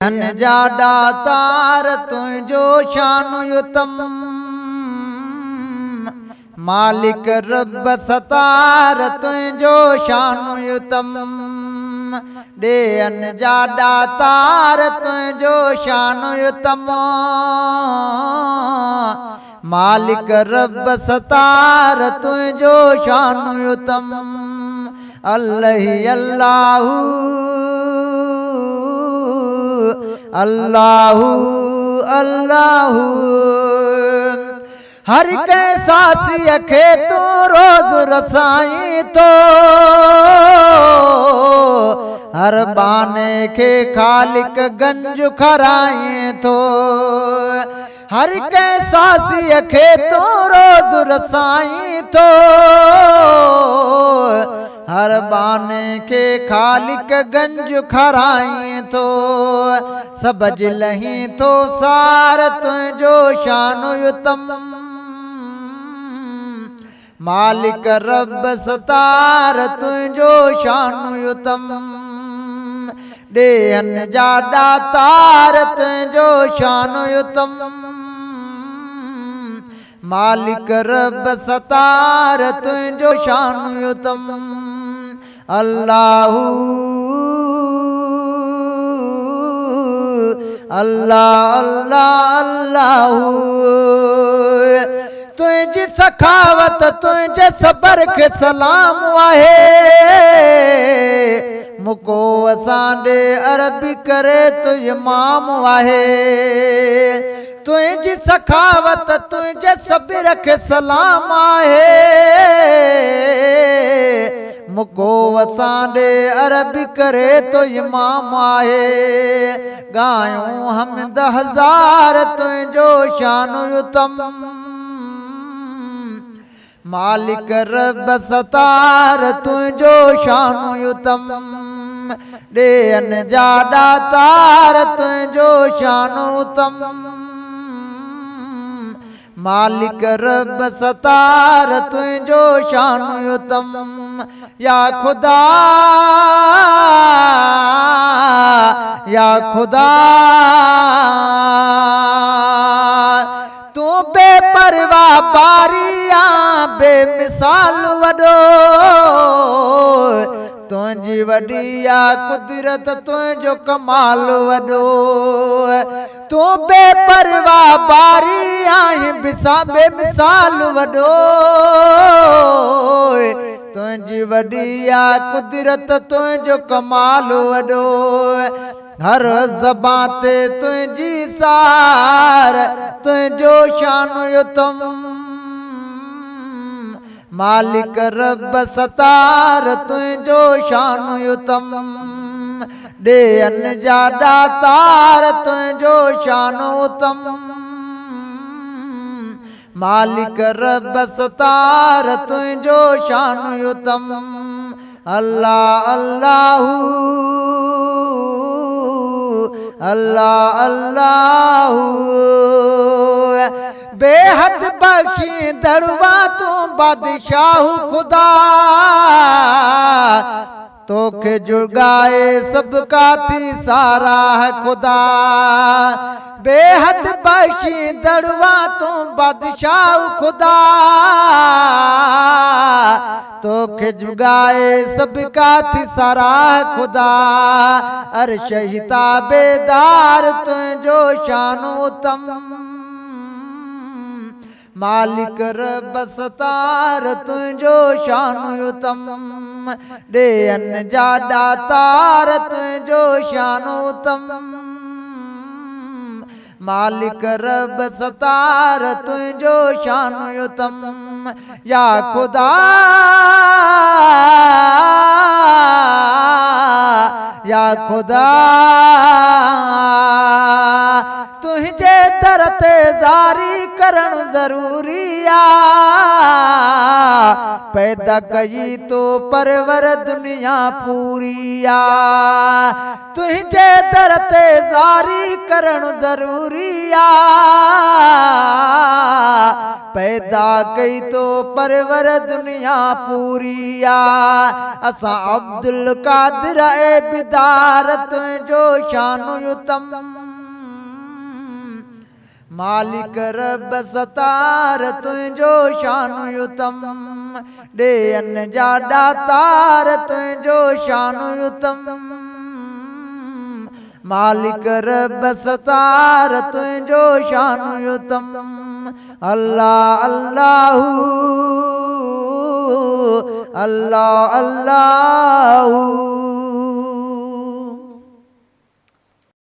धन जा दातार तुझो शान युतम मालिक रब सतार तुझो शान युतम देन जा दातार तुझो शान युतम मालिक रब सतार तुझो शान युतम अल्लाह अल्लाहू अल्लाहू अल्लाहू हर के सासी खे तू रोज रसाई तो हर बाने के खालिक गंज खराई तो हर के सासी खे तू रोज रसाई तो हर बाने के खालिक गंज खराई तो सब जिलही तो सार तुझो शान युतम मालिक रब सतार तुझो शान युतम देहन जा दातार तुझो शान युतम मालिक रब सतार तुझो शान युतम अल्लाहू अल्लाह अल्लाह अल्लाहू तुझी सखावत तुझे सबर के सलाम आहे मुको असांजे अरबी करे तु इमाम आहे तुझी सखावत तुझे सबर के सलाम आहे मुको असांजे अरबी करे तो इमाम आहे गायूं हमद हजार तुझो शान युतम मालिक रब सतार तुझो शान युतम देन जा दातार तुझो शान युतम मालिक रब सतार तुझो शान युतम या खुदा तू बेपरवाह बारिया बेमिसाल वडो तुझी वडिया कुदरत तुझो कमाल वडो तू बेपरवाह बारिया बेमिसाल वडो तुझी वडिया कुदरत तुझो कमाल वडो हर ज़बान ते तुझी सार तुझो शान युतम मालिक रब सतार तुझो शान युतम देन जा दातार तुझो शान युतम मालिक रब सतार तुझो शान युतम अल्लाह अल्लाहू अल्लाह अल्लाहू बेहद बख्शी दरवा तू बादशाहू खुदा तोखे जुगाए सबका थी सारा है खुदा बेहद बख्शी दरवा तू बादशाहू खुदा तोखे जुगाए सबका थी सारा है खुदा अर्श हिता बेदार तुझो शान युतम मालिक रब सतार तुझो शान युतम देन जा दातार तुझो शान युतम मालिक रब सतार तुझो शान युतम या खुदा तुझे दर ते जारी करण जरूरी आ पैदा कई तो परवर दुनिया पूरी आ तुझे दर ते जारी करण जरूरी आ पैदा कई तो परवर दुनिया पूरी आ असा अब्दुल कादिर ए बिदार तुझो शानु युतम मालिक रब सतार तुझो शानु युतम डेयन जा दातार तुझो शानु युतम मालिक रब सतार तुझो शानु युतम अल्लाह अल्लाहू अल्लाह अल्लाहू